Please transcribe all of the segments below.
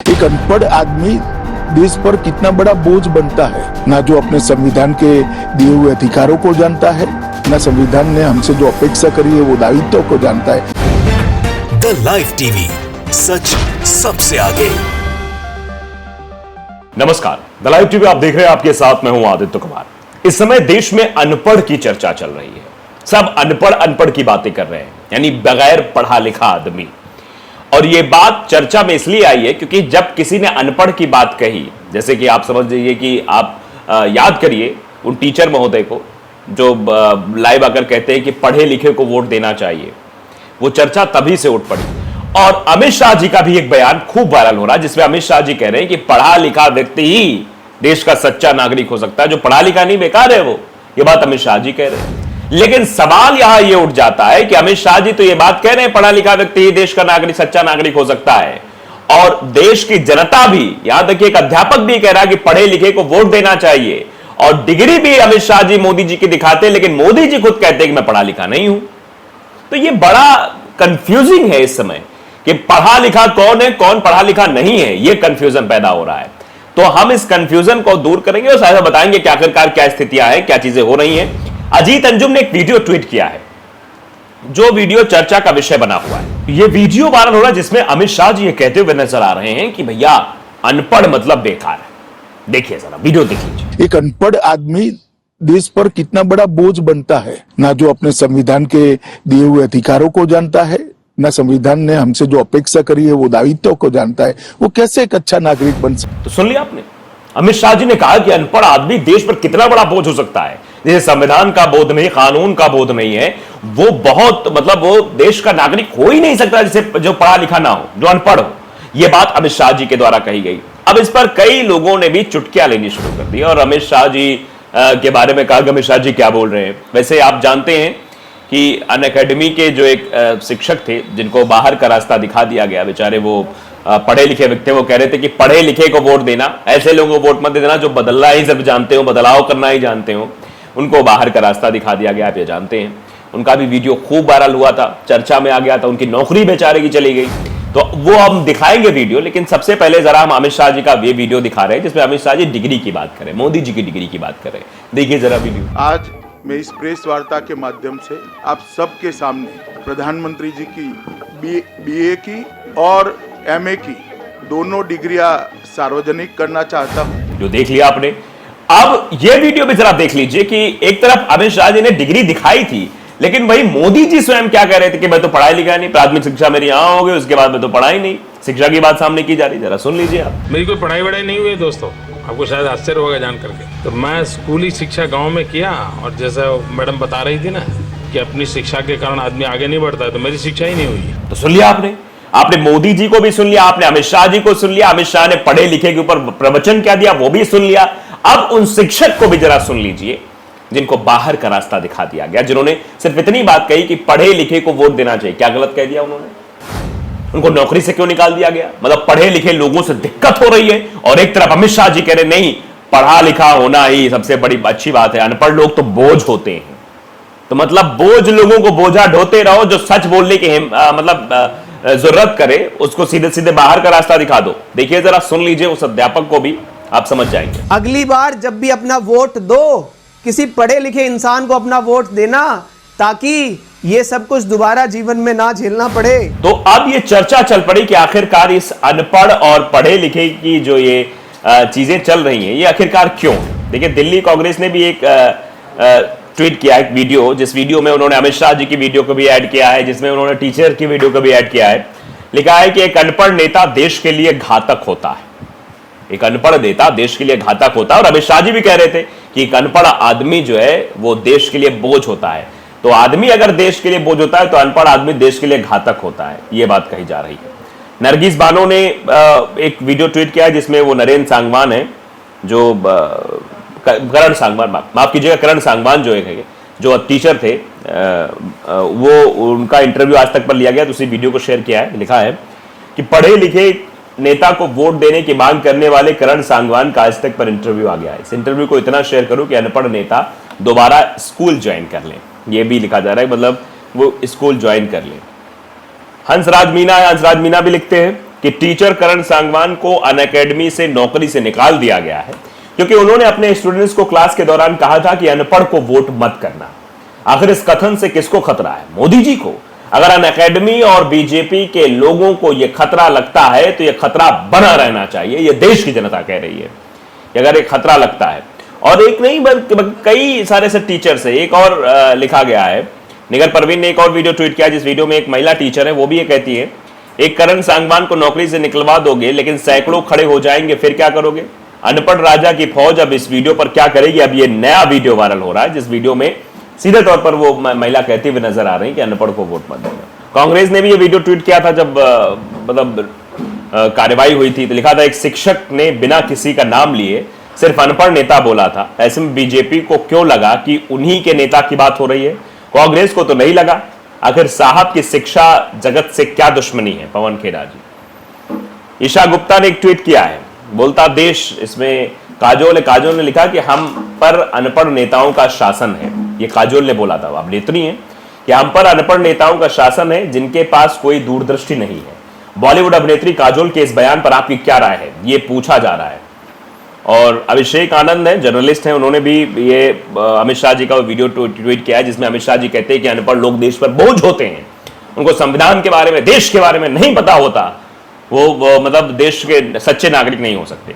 एक अनपढ़ आदमी देश पर कितना बड़ा बोझ बनता है, ना जो अपने संविधान के दिए हुए अधिकारों को जानता है, ना संविधान ने हमसे जो अपेक्षा करी है वो दायित्व को जानता है। द लाइव टीवी, सच सबसे आगे। नमस्कार, द लाइव टीवी आप देख रहे हैं, आपके साथ मैं हूं आदित्य कुमार। इस समय देश में अनपढ़ की चर्चा चल रही है। सब अनपढ़ की बातें कर रहे हैं, यानी बगैर पढ़ा लिखा आदमी। और यह बात चर्चा में इसलिए आई है क्योंकि जब किसी ने अनपढ़ की बात कही, जैसे कि आप समझ लीजिए कि आप याद करिए उन टीचर महोदय को जो लाइव आकर कहते हैं कि पढ़े लिखे को वोट देना चाहिए, वो चर्चा तभी से उठ पड़ी। और अमित शाह जी का भी एक बयान खूब वायरल हो रहा है, जिसमें अमित शाह जी कह रहे हैं कि पढ़ा लिखा व्यक्ति ही देश का सच्चा नागरिक हो सकता है, जो पढ़ा लिखा नहीं बेकार है वो। ये बात अमित शाह जी कह रहे हैं। लेकिन सवाल यहां यह उठ जाता है कि अमित शाह जी तो यह बात कह रहे हैं पढ़ा लिखा व्यक्ति ही देश का नागरिक, सच्चा नागरिक हो सकता है, और देश की जनता भी, यहां तक कि एक अध्यापक भी कह रहा है कि पढ़े लिखे को वोट देना चाहिए, और डिग्री भी अमित शाह जी मोदी जी की दिखाते हैं, लेकिन मोदी जी खुद कहते हैं कि मैं पढ़ा लिखा नहीं हूं। तो यह बड़ा कंफ्यूजिंग है इस समय कि पढ़ा लिखा कौन है, कौन पढ़ा लिखा नहीं है, यह कंफ्यूजन पैदा हो रहा है। तो हम इस कंफ्यूजन को दूर करेंगे और साथ बताएंगे कि आखिरकार क्या स्थितियां हैं, क्या चीजें हो रही हैं। अजीत अंजुम ने एक वीडियो ट्वीट किया है, जो वीडियो चर्चा का विषय बना हुआ है। यह वीडियो वायरल हो रहा है जिसमें अमित शाह जी ये कहते हुए नजर आ रहे हैं कि भैया अनपढ़ मतलब बेकार है। देखिए जरा वीडियो देख लीजिए। एक अनपढ़ आदमी देश पर कितना बड़ा बोझ बनता है, ना जो अपने संविधान के दिए हुए अधिकारों को जानता है, ना संविधान ने हमसे जो अपेक्षा करी है वो दायित्व को जानता है, वो कैसे एक अच्छा नागरिक बन सकता है। तो सुन लिया आपने, अमित शाह जी ने कहा कि अनपढ़ आदमी देश पर कितना बड़ा बोझ हो सकता है, जिसे संविधान का बोध नहीं, कानून का बोध नहीं है, वो बहुत मतलब वो देश का नागरिक हो ही नहीं सकता, जिसे जो पढ़ा लिखा ना हो, जो अनपढ़ हो। यह बात अमित शाह जी के द्वारा कही गई। अब इस पर कई लोगों ने भी चुटकियां लेनी शुरू कर दी और अमित शाह जी के बारे में कहा कि अमित शाह जी क्या बोल रहे हैं। वैसे आप जानते हैं कि अनअकैडमी के जो एक शिक्षक थे, जिनको बाहर का रास्ता दिखा दिया गया, बेचारे वो पढ़े लिखे व्यक्ति, वो कह रहे थे कि पढ़े लिखे को वोट देना, ऐसे लोगों को वोट मत देना जो बदलना ही सब जानते हो, बदलाव करना ही जानते हो, उनको बाहर का रास्ता दिखा दिया गया। आप ये जानते हैं। उनका भी वीडियो खूब वायरल हुआ था, चर्चा में आ गया था, उनकी नौकरी बेचारे की चली गई। तो वो हम दिखाएंगे वीडियो, लेकिन सबसे पहले जरा हम अमित शाह जी का ये वीडियो दिखा रहे हैं जिसमें अमित शाह जी डिग्री की बात करें, मोदी जी की डिग्री की बात करें। देखिए जरा वीडियो। आज मैं इस प्रेस वार्ता के माध्यम से आप सबके सामने प्रधानमंत्री जी की बीए की और एमए की दोनों डिग्रियां सार्वजनिक करना चाहता हूं। जो देख लिया आपने। अब यह वीडियो भी जरा देख लीजिए कि एक तरफ अमित शाह जी ने डिग्री दिखाई थी, लेकिन वही मोदी जी स्वयं क्या कह रहे थे कि मैं तो पढ़ाई लिखा नहीं, प्राथमिक शिक्षा मेरी यहां हो गई, उसके बाद मैं तो पढ़ाई नहीं। शिक्षा की बात सामने की जा रही, जरा सुन लीजिए आप। मेरी कोई पढ़ाई वढ़ाई नहीं हुई दोस्तों, आपको शायद आश्चर्य होगा जान करके। तो मैं स्कूली शिक्षा गांव में किया, और जैसा मैडम बता रही थी ना कि अपनी शिक्षा के कारण आदमी आगे नहीं बढ़ता है, तो मेरी शिक्षा ही नहीं हुई है। तो सुन लिया आपने, आपने मोदी जी को भी सुन लिया, आपने अमित शाह जी को सुन लिया, अमित शाह ने पढ़े लिखे के ऊपर प्रवचन क्या दिया वो भी सुन लिया। अब उन शिक्षक को भी जरा सुन लीजिए जिनको बाहर का रास्ता दिखा दिया गया, जिन्होंने सिर्फ इतनी बात कही कि पढ़े लिखे को वोट देना चाहिए। क्या गलत कह दिया उन्होंने? उनको नौकरी से क्यों निकाल दिया गया? मतलब पढ़े लिखे लोगों से दिक्कत हो रही है, और एक तरफ अमित शाह जी कह रहे नहीं, पढ़ा लिखा होना ही सबसे बड़ी अच्छी बात है, अनपढ़ लोग तो बोझ होते हैं। तो मतलब बोझ लोगों को बोझा ढोते रहो, जो सच बोलने की मतलब जरूरत करे उसको सीधे सीधे बाहर का रास्ता दिखा दो। देखिए जरा सुन लीजिए उस अध्यापक को भी, आप समझ जाएंगे। अगली बार जब भी अपना वोट दो, किसी पढ़े लिखे इंसान को अपना वोट देना, ताकि ये सब कुछ दोबारा जीवन में ना झेलना पड़े। तो अब ये चर्चा चल पड़ी कि आखिरकार इस अनपढ़ और पढ़े लिखे की जो ये चीजें चल रही हैं, ये आखिरकार क्यों? देखिए दिल्ली कांग्रेस ने भी एक ट्वीट किया, एक वीडियो, जिस वीडियो में उन्होंने अमित शाह जी की वीडियो को भी ऐड किया है, जिसमें उन्होंने टीचर की वीडियो को भी ऐड किया है। लिखा है कि एक अनपढ़ नेता देश के लिए घातक होता है। एक अनपढ़ नेता देश के लिए घातक होता है, और अमित शाह जी भी कह रहे थे कि एक अनपढ़ आदमी जो है वो देश के लिए बोझ होता है। तो आदमी अगर देश के लिए बोझ होता है तो अनपढ़ आदमी देश के लिए घातक होता है, ये बात कही जा रही है। नरगिस बानो ने एक वीडियो ट्वीट किया है जिसमें वो नरेंद्र सांगवान है, जो करण सांगवान, माफ कीजिएगा, करण सांगवान जो टीचर थे, वो उनका इंटरव्यू आज तक पर लिया गया, तो उसी वीडियो को शेयर किया है। लिखा है कि पढ़े लिखे नेता को वोट देने की मांग करने वाले करण सांगवान का आज तक पर इंटरव्यू आ गया है। इस इंटरव्यू को इतना शेयर करूं कि अनपढ़ नेता दोबारा स्कूल ज्वाइन कर लें, यह भी लिखा जा रहा है, मतलब वो स्कूल ज्वाइन कर लें। हंसराज मीना भी लिखते हैं कि टीचर करण सांगवान को अनअकैडमी से नौकरी से निकाल दिया गया है क्योंकि उन्होंने अपने स्टूडेंट्स को क्लास के दौरान कहा था कि अनपढ़ को वोट मत करना। आखिर इस कथन से किसको खतरा है? मोदी जी को। अगर अनअकैडमी और बीजेपी के लोगों को यह खतरा लगता है तो यह खतरा बना रहना चाहिए। यह देश की जनता कह रही है कि अगर एक खतरा लगता है, और एक नहीं बल्कि कई सारे से टीचर्स है। एक और लिखा गया है, निगर परवीन ने एक और वीडियो ट्वीट किया जिस वीडियो में एक महिला टीचर है, वो भी ये कहती है, एक करण सांगवान को नौकरी से निकलवा दोगे लेकिन सैकड़ों खड़े हो जाएंगे, फिर क्या करोगे? अनपढ़ राजा की फौज अब इस वीडियो पर क्या करेगी? अब ये नया वीडियो वायरल हो रहा है जिस वीडियो में सीधे तौर पर वो महिला कहती हुई नजर आ रही है कि अनपढ़ को वोट मत देना। कांग्रेस ने भी ये वीडियो ट्वीट किया था जब मतलब कार्रवाई हुई थी, तो लिखा था एक शिक्षक ने बिना किसी का नाम लिए सिर्फ अनपढ़ नेता बोला था। ऐसे में बीजेपी को क्यों लगा कि उन्हीं के नेता की बात हो रही है? कांग्रेस को तो नहीं लगा। आखिर साहब की शिक्षा जगत से क्या दुश्मनी है? पवन खेड़ा जी। ईशा गुप्ता ने एक ट्वीट किया है, बोलता देश, इसमें काजोल ने लिखा कि हम पर अनपढ़ नेताओं का शासन है। ये काजोल ने बोला था, अभिनेत्री है, कि हम पर अनपढ़ नेताओं का शासन है जिनके पास कोई दूरदृष्टि नहीं है। बॉलीवुड अभिनेत्री काजोल के इस बयान पर आपकी क्या राय है, ये पूछा जा रहा है। और अभिषेक आनंद है, जर्नलिस्ट हैं, उन्होंने भी ये अमित शाह जी का वीडियो ट्वीट किया है जिसमें अमित शाह जी कहते हैं कि अनपढ़ लोग देश पर बोझ होते हैं, उनको संविधान के बारे में, देश के बारे में नहीं पता होता, वो मतलब देश के सच्चे नागरिक नहीं हो सकते।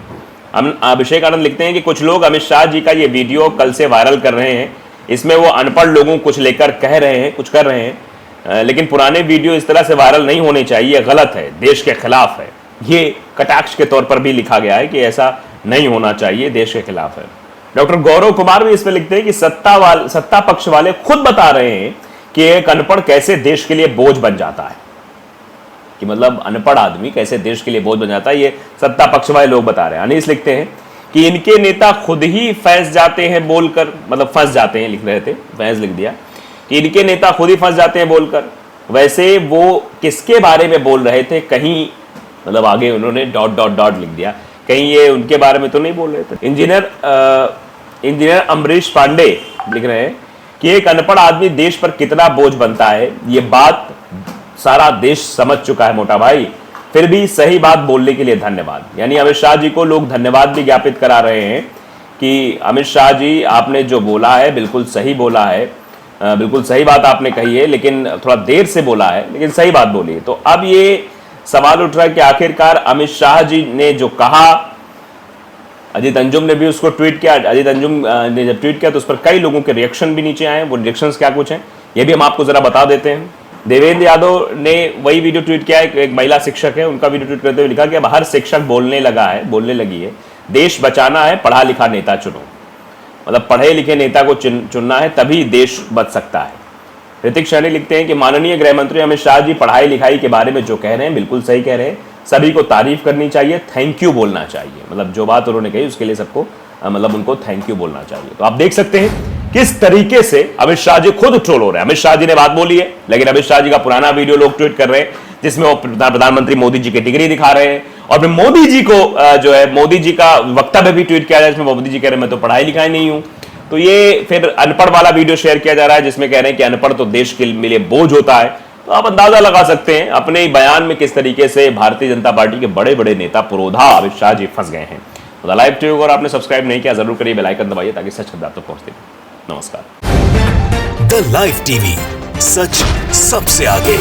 अभिषेक आनंद लिखते हैं कि कुछ लोग अमित शाह जी का ये वीडियो कल से वायरल कर रहे हैं, इसमें वो अनपढ़ लोगों को कुछ लेकर कह रहे हैं, कुछ कर रहे हैं, लेकिन पुराने वीडियो इस तरह से वायरल नहीं होने चाहिए, गलत है, देश के खिलाफ है। ये कटाक्ष के तौर पर भी लिखा गया है कि ऐसा नहीं होना चाहिए, देश के खिलाफ है। डॉक्टर गौरव कुमार भी इसमें लिखते हैं कि सत्ता पक्ष वाले खुद बता रहे हैं कि एक अनपढ़ कैसे देश के लिए बोझ बन जाता है, कि मतलब अनपढ़ आदमी कैसे देश के लिए बोझ बन जाता है, ये सत्ता पक्ष वाले लोग बता रहे हैं। अनीस लिखते हैं कि इनके नेता खुद ही फंस जाते हैं बोलकर, मतलब फंस जाते हैं लिख रहे थे, फंस लिख दिया, कि इनके नेता खुद ही फंस जाते हैं बोलकर। वैसे वो किसके बारे में बोल रहे थे? कहीं मतलब आगे उन्होंने ... लिख दिया, कहीं ये उनके बारे में तो नहीं बोल रहे थे। इंजीनियर अमरीश पांडे लिख रहे हैं कि एक अनपढ़ आदमी देश पर कितना बोझ बनता है, ये बात सारा देश समझ चुका है मोटा भाई, फिर भी सही बात बोलने के लिए धन्यवाद। यानी अमित शाह जी को लोग धन्यवाद भी ज्ञापित करा रहे हैं कि अमित शाह जी, आपने जो बोला है बिल्कुल सही बोला है, बिल्कुल सही बात आपने कही है, लेकिन थोड़ा देर से बोला है, लेकिन सही बात बोली है। तो अब ये सवाल उठ रहा है कि आखिरकार अमित शाह जी ने जो कहा, अजीत अंजुम ने भी उसको ट्वीट किया, अजीत अंजुम ने जब ट्वीट किया तो उस पर कई लोगों के रिएक्शन भी नीचे आए। वो रिएक्शंस क्या कुछ हैं ये भी हम आपको जरा बता देते हैं। देवेंद्र यादव ने वही वीडियो ट्वीट किया है, एक महिला शिक्षक है, उनका वीडियो ट्वीट करते हुए लिखा कि अब हर शिक्षक बोलने लगी है, देश बचाना है, पढ़ा लिखा नेता चुनो। मतलब पढ़े लिखे नेता को चुनना है, तभी देश बच सकता है। ऋतिक सैनी लिखते हैं कि माननीय गृह मंत्री अमित शाह जी पढ़ाई लिखाई के बारे में जो कह रहे हैं बिल्कुल सही कह रहे हैं, सभी को तारीफ करनी चाहिए, थैंक यू बोलना चाहिए। मतलब जो बात उन्होंने कही उसके लिए सबको मतलब उनको थैंक यू बोलना चाहिए। तो आप देख सकते हैं किस तरीके से अमित शाह जी खुद ट्रोल हो रहे हैं। अमित शाह जी ने बात बोली है, लेकिन अमित शाह जी का पुराना वीडियो लोग ट्वीट कर रहे हैं जिसमें वो प्रधानमंत्री मोदी जी की डिग्री दिखा रहे हैं, और फिर मोदी जी को जो है मोदी जी का वक्तव्य भी ट्वीट किया जाए जिसमें मोदी जी कह रहे हैं मैं तो पढ़ाई लिखाई नहीं हूं। तो ये फिर अनपढ़ वाला वीडियो शेयर किया जा रहा है जिसमें कह रहे हैं कि अनपढ़ तो देश के लिए बोझ होता है। तो आप अंदाजा लगा सकते हैं अपने ही बयान में किस तरीके से भारतीय जनता पार्टी के बड़े बड़े नेता पुरोधा अमित शाह जी फंस गए हैं। तो लाइव टीवी को अगर आपने सब्सक्राइब नहीं किया जरूर करिए, बेल आइकन दबाइए ताकि सच खबर आप तक पहुंचते रहे। नमस्कार। द लाइव टीवी, सच सबसे आगे।